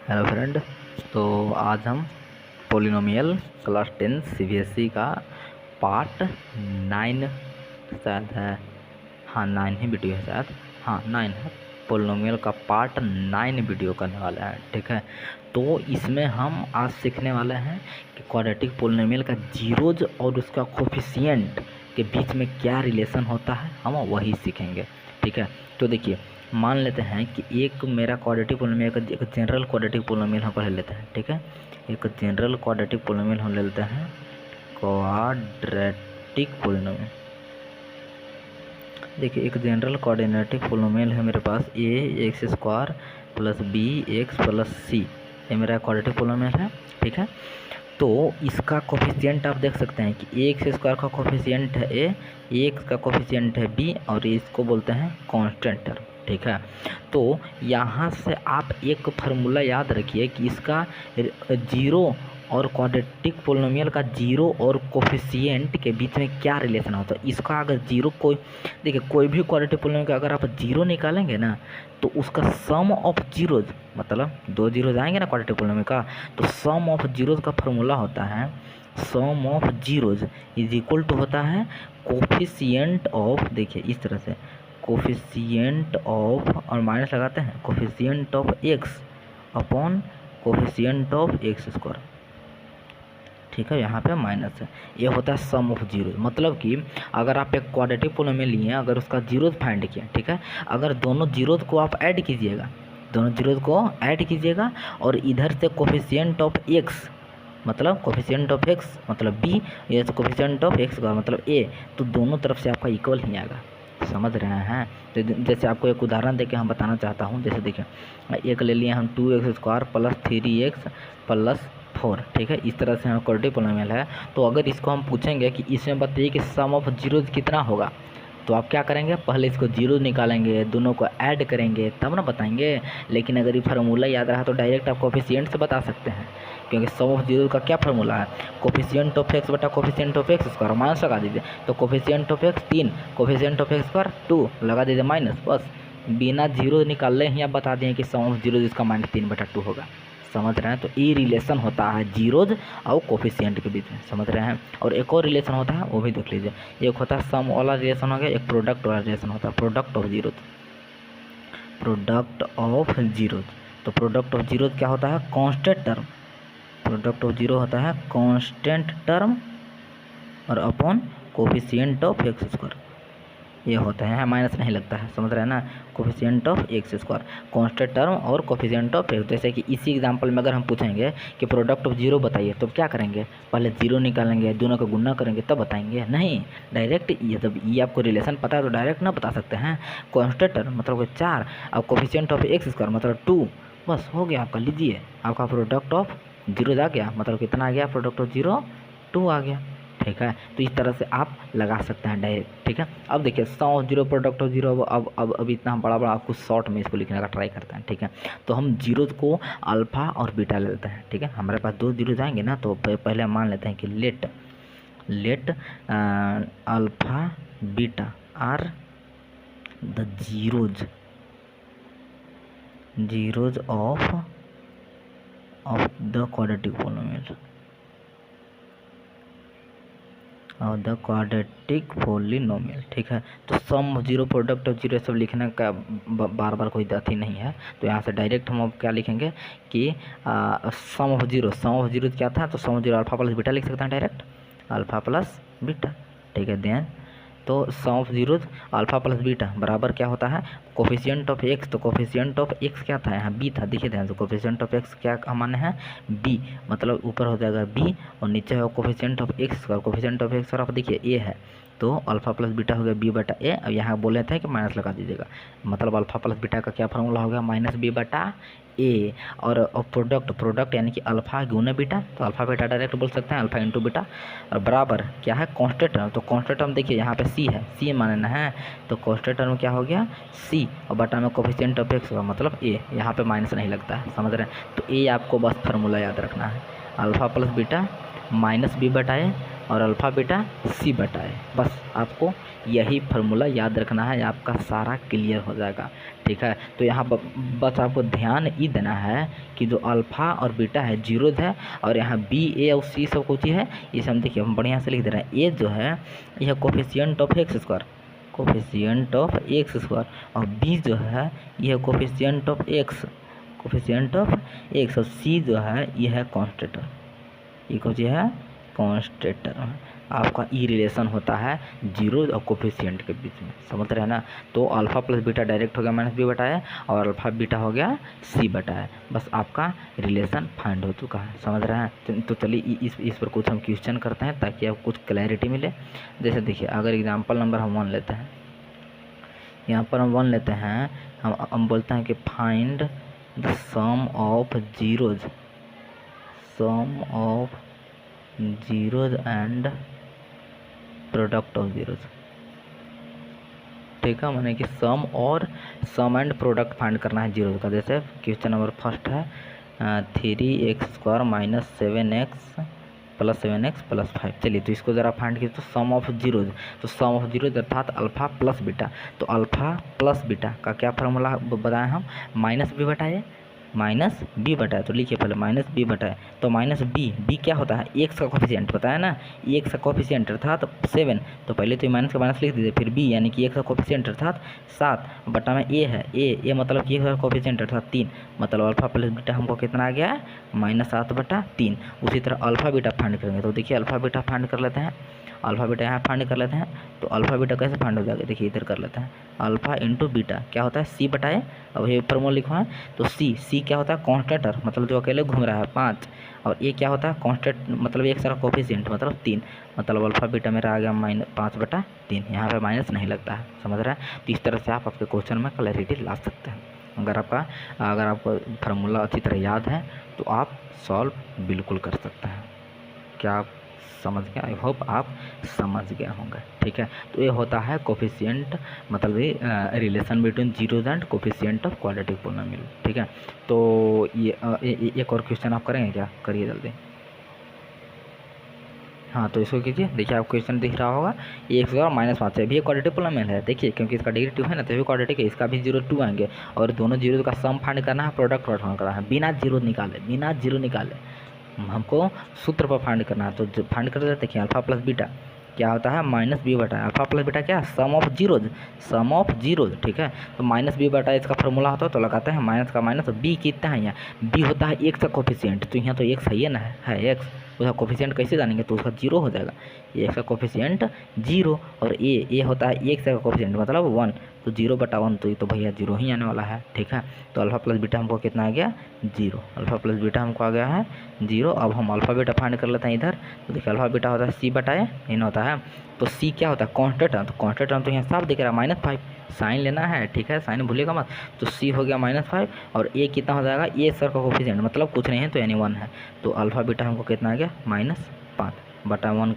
Hello friend. तो आज हम पोलिनोमियल क्लास 10 सीबीएसई का पार्ट 9 शायद है। हाँ 9 ही वीडियो है शायद। हाँ 9 है। पोलिनोमियल का पार्ट 9 वीडियो करने वाला है। ठीक है, तो इसमें हम आज सीखने वाले हैं कि क्वाड्रेटिक पोलिनोमियल का जीरोज और उसका कोफिशिएंट के बीच में क्या रिलेशन होता है, हम वही सीखेंगे। ठीक है, तो देखिए मान लेते हैं कि एक मेरा क्वाड्रेटिक पोलिनोमियल का एक जनरल क्वाड्रेटिक पोलिनोमियल हम पढ़ लेते हैं। ठीक है, एक जनरल क्वाड्रेटिक पोलिनोमियल हम ले लेते हैं, क्वाड्रेटिक पोलिनोमियल। देखिए एक जनरल क्वाड्रेटिक पोलिनोमियल है मेरे पास A X square plus B X plus C, ये मेरा क्वाड्रेटिक पोलिनोमियल है। ठीक है, तो इसका कोफिशिएंट आप देख सकते हैं कि ए एक्स स्क्वायर का कोफिशिएंट है ए एक्स का कोफिशिएंट है बी और इसको बोलते हैं कांस्टेंट टर्म। ठीक है, तो यहाँ से आप एक फार्मूला याद रखिए कि इसका जीरो और क्वाड्रेटिक पोलिनोमियल का जीरो और कोफिशिएंट के बीच में क्या रिलेशन होता है। इसका अगर जीरो कोई देखिए कोई भी क्वाड्रेटिक पोलिनोमियल का अगर आप जीरो निकालेंगे ना तो उसका सम ऑफ जीरोज, मतलब दो जीरोज आएंगे ना क्वाड्रेटिक पोलिनोमियल का, तो सम ऑफ जीरोज का फार्मूला होता है sum of zeros is equal to होता है कोफिशिएंट ऑफ, देखिए इस तरह से कोफिशिएंट ऑफ और माइनस लगाते हैं coefficient of x upon coefficient of x square. ठीक है, यहाँ पे माइनस है, ये होता है सम ऑफ जीरो। मतलब कि अगर आप एक क्वाड्रेटिक पोलिनोमियल लिए अगर उसका जीरोज फाइंड किया, ठीक है, अगर दोनों जीरोज को आप ऐड कीजिएगा, दोनों जीरोज को ऐड कीजिएगा और इधर से कोफिशिएंट ऑफ एक्स मतलब कोफिशिएंट ऑफ एक्स मतलब बी, ये कोफिशिएंट ऑफ एक्स का मतलब ए, तो दोनों तरफ से आपका इक्वल ही आएगा। समझ रहे हैं। तो जैसे आपको एक उदाहरण देके हम बताना चाहता हूँ, जैसे देखिए एक ले लिए हम 2x square plus 3x plus 4। ठीक है, इस तरह से हम क्वाड्रेटिक पोलिनोमियल है। तो अगर इसको हम पूछेंगे कि इसमें बताइए कि सम ऑफ जीरोज कितना होगा, तो आप क्या करेंगे, पहले इसको जीरो निकालेंगे, दोनों को ऐड करेंगे तब ना बताएंगे। लेकिन अगर ये फार्मूला याद रहा तो डायरेक्ट आप कोफिशिएंट से बता सकते हैं, क्योंकि सम ऑफ जीरो का क्या फार्मूला है, कोफिशिएंट ऑफ एक्स बटा coefficient of x square, minus लगा दीजिए। तो coefficient of x 3, coefficient of x square 2 लगा दीजिए माइनस, बस बिना जीरो निकालने ही आप बता दिए कि सम ऑफ जीरो इसका -3/2 होगा। समझ रहे हैं। तो ये रिलेशन होता है जीरोज और कोफिशिएंट के बीच में, समझ रहे हैं। और एक और रिलेशन होता है वो भी देख लीजिए, एक होता है सम वाला रिलेशन हो गया, एक प्रोडक्ट वाला रिलेशन होता है, product of zeros, product of zeros. तो प्रोडक्ट ऑफ जीरोज क्या होता है, constant term, product of zero होता है कांस्टेंट टर्म और upon coefficient of x square, ये होता है, माइनस नहीं लगता है, समझ रहे हैं ना। Coefficient of x square constant term और कोफिशिएंट ऑफ एक्स। जैसे कि इसी एग्जांपल में अगर हम पूछेंगे कि प्रोडक्ट ऑफ जीरो बताइए, तो क्या करेंगे, पहले जीरो निकालेंगे, दोनों का गुना करेंगे तब बताएंगे, नहीं डायरेक्ट। ये जब ये आपको रिलेशन पता है तो डायरेक्ट ना बता सकते हैं। कांस्टेंट टर्म मतलब 4 और कोफिशिएंट ऑफ एक्स स्क्वायर मतलब 2, बस हो गया आपका। लीजिए आपका प्रोडक्ट ऑफ जीरो आ गया, मतलब कितना आ गया, प्रोडक्ट ऑफ जीरो 2 आ गया। ठीक है, तो इस तरह से आप लगा सकते हैं डायरेक्ट। ठीक है, अब देखिए sum of zero product of zero, अब इतना बड़ा आपको शॉर्ट में इसको लिखने का ट्राई करते हैं। ठीक है, तो हम जीरो को अल्फ़ा और बीटा ले लेते हैं। ठीक है, हमारे पास दो जीरो जाएंगे ना, तो पहले हम मान लेते हैं कि let alpha beta are the zeros of the quadratic polynomial और द क्वाड्रेटिक पोलिनोमियल। ठीक है, तो sum zero product of zero सब लिखने का बार बार कोई अथी नहीं है, तो यहाँ से डायरेक्ट हम अब क्या लिखेंगे कि सम ऑफ जीरो क्या था, तो sum of zero alpha plus beta लिख सकते हैं डायरेक्ट, अल्फा प्लस बीटा। ठीक है, देन तो sum of zero alpha plus beta बराबर क्या होता है, कोफिशिएंट ऑफ एक्स, तो कोफिशिएंट ऑफ एक्स क्या था, यहाँ बी था, देखिए ध्यान से कोफिशिएंट ऑफ एक्स क्या माने हैं, बी, मतलब ऊपर हो जाएगा बी और नीचे है कोफिशिएंट ऑफ एक्स का, कोफिशिएंट ऑफ एक्स आप देखिए ए है, तो अल्फा प्लस बीटा हो गया बी बटा ए। अब यहाँ बोले थे कि माइनस लगा दीजिएगा, मतलब अल्फा प्लस बीटा का क्या फार्मूला हो गया, माइनस बी बटा ए। और प्रोडक्ट यानी कि अल्फा गुना बीटा, तो अल्फा बीटा डायरेक्ट बोल सकते हैं, अल्फा इंटू बीटा, और बराबर क्या है कांस्टेंट टर्म, तो कांस्टेंट टर्म देखिए यहाँ पे सी है, सी मानना है, तो कांस्टेंट टर्म क्या हो गया सी और बटा में कोफिशिएंट ऑफ एक्स होगा मतलब ए, यहाँ पे माइनस नहीं लगता है, समझ रहे हैं। तो ए आपको बस फार्मूला याद रखना है, alpha plus beta minus B बटा ए और अल्फ़ा बीटा सी बटा ए। बस आपको यही फार्मूला याद रखना है, आपका सारा क्लियर हो जाएगा। ठीक है, तो यहाँ बस आपको ध्यान ये देना है कि जो अल्फ़ा और बीटा है जीरोज है, और यहाँ बी ए और सी सब कुछ है, ये सब देखिए हम बढ़िया से लिख दे रहे हैं। ए जो है यह coefficient of x square, coefficient of x square, और बी जो है यह coefficient of x, coefficient of x, और सी जो है यह है कॉन्स्टेंटर, ये कुछ है कॉन्स्टेंटर। आपका ई रिलेशन होता है जीरो और कोफिशिएंट के बीच में, समझ रहे हैं ना। तो अल्फ़ा प्लस बीटा डायरेक्ट हो गया माइनस बी बटा है, और अल्फ़ा बीटा हो गया सी बटा है। बस आपका रिलेशन फाइंड हो चुका है, समझ रहे हैं। तो चलिए इस पर कुछ हम क्वेश्चन करते हैं ताकि आपको कुछ क्लैरिटी मिले। जैसे देखिए, अगर एग्जाम्पल नंबर हम 1 लेते हैं, यहाँ पर हम 1 लेते हैं, हम बोलते हैं कि find the sum of zeros, sum of zeros and product of zeros. ठीक है, मैंने कि सम एंड प्रोडक्ट फाइंड करना है जीरोज का। जैसे क्वेश्चन नंबर फर्स्ट है 3x² minus 7x plus 7x plus 5। चलिए तो इसको ज़रा फाइंड कीजिए। तो सम ऑफ जीरोज, तो सम ऑफ जीरोज अर्थात अल्फ़ा प्लस बीटा। तो अल्फ़ा प्लस बीटा का क्या फार्मूला बताएं हम, माइनस बी बटा ए, माइनस बी बटा है। तो लिखिए पहले माइनस बी बटा है, तो माइनस बी क्या होता है, एक्स का कोफिशिएंट बताया ना, एक्स का कोफिशिएंट अर्थात 7। तो पहले तो माइनस का माइनस लिख दीजिए, फिर बी यानी कि एक्स का कोफिशिएंट अर्थात 7 बटा में ए है, ए मतलब कि एक्स का कोफिशिएंट अर्थात 3, मतलब अल्फ़ा प्लस बीटा हमको कितना आ गया है, -7 बटा 3। उसी तरह अल्फ़ा बीटा फाइंड करेंगे। तो देखिए अल्फ़ा बीटा फाइंड कर लेते हैं, अल्फ़ा बीटा यहाँ फाइंड कर लेते हैं। तो अल्फ़ा बीटा कैसे फाइंड हो जाएगा, देखिए इधर कर लेते हैं, अल्फ़ा इंटू बीटा क्या होता है सी बटा ए। अब ये फॉर्मूला लिखा है, तो सी क्या होता है कॉन्स्टेंटर, मतलब जो अकेले घूम रहा है 5, और ये क्या होता है कॉन्स्टेंट मतलब एक सारा कोफिशिएंट मतलब 3, मतलब अल्फ़ा बीटा मेरा आ गया -5 बटा 3। यहाँ पे माइनस नहीं लगता है, समझ रहा है। तो इस तरह से आप आपके क्वेश्चन में क्लैरिटी ला सकते हैं। अगर आपको फार्मूला अच्छी तरह याद है तो आप सॉल्व बिल्कुल कर सकते हैं। क्या आप समझ गए, आई होप आप समझ गए होंगे। ठीक है, तो ये होता है कोफिशिएंट, मतलब ये relation between zeros and coefficient of quadratic polynomial. ठीक है, तो ये एक और क्वेश्चन आप करेंगे क्या, करिए जल्दी। हाँ तो इसको कीजिए, देखिए आप क्वेश्चन दिख रहा होगा, x और -5 है भी क्वाड्रेटिक पॉलिनोमियल है। देखिए क्योंकि इसका डिग्री 2 है ना, तो भी क्वाड्रेटिक है, इसका भी 0 2 आएंगे, और दोनों जीरो का सम फाइंड करना है, प्रोडक्ट फाइंड करना है, बिना जीरो निकाले हमको सूत्र पर फाइंड करना है। तो फाइंड कर देते, देखिए अल्फ़ा प्लस बीटा क्या होता है माइनस बी बटा, अल्फ़ा प्लस बीटा क्या सम ऑफ जीरोज। ठीक है, तो माइनस बी बटा इसका फॉर्मूला होता है, तो लगाते हैं माइनस का माइनस, बी कितना है यहाँ, बी होता है एक्स का कोफिशिएंट, तो यहाँ तो एक्स है ना, है एक्स, उसका कोफिशिएंट कैसे जानेंगे, तो उसका 0 हो जाएगा, एक्स का कोफिशिएंट 0, और ए होता है एक्स का कोफिशिएंट मतलब 1, तो 0 बटा 1, तो ये तो भैया 0 ही आने वाला है। ठीक है, तो अल्फ़ा प्लस बीटा हमको कितना आ गया 0, अल्फ़ा प्लस बीटा हमको आ गया है 0। अब हम अल्फ़ा बीटा फाइंड कर लेते हैं इधर। तो देखिए अल्फ़ा बीटा होता है सी बटा ए, इन होता है, तो सी क्या होता है कॉन्स्टेंट, तो कॉन्स्टेंट तो यहाँ साफ दिख रहा है -5, साइन लेना है। ठीक है, साइन भूलिएगा मत। तो सी हो गया -5, और ए कितना हो जाएगा, ए सर का कोफिशिएंट मतलब कुछ नहीं है, तो यानी 1 है। तो अल्फ़ा बीटा हमको कितना आ गया -5 बटा 1।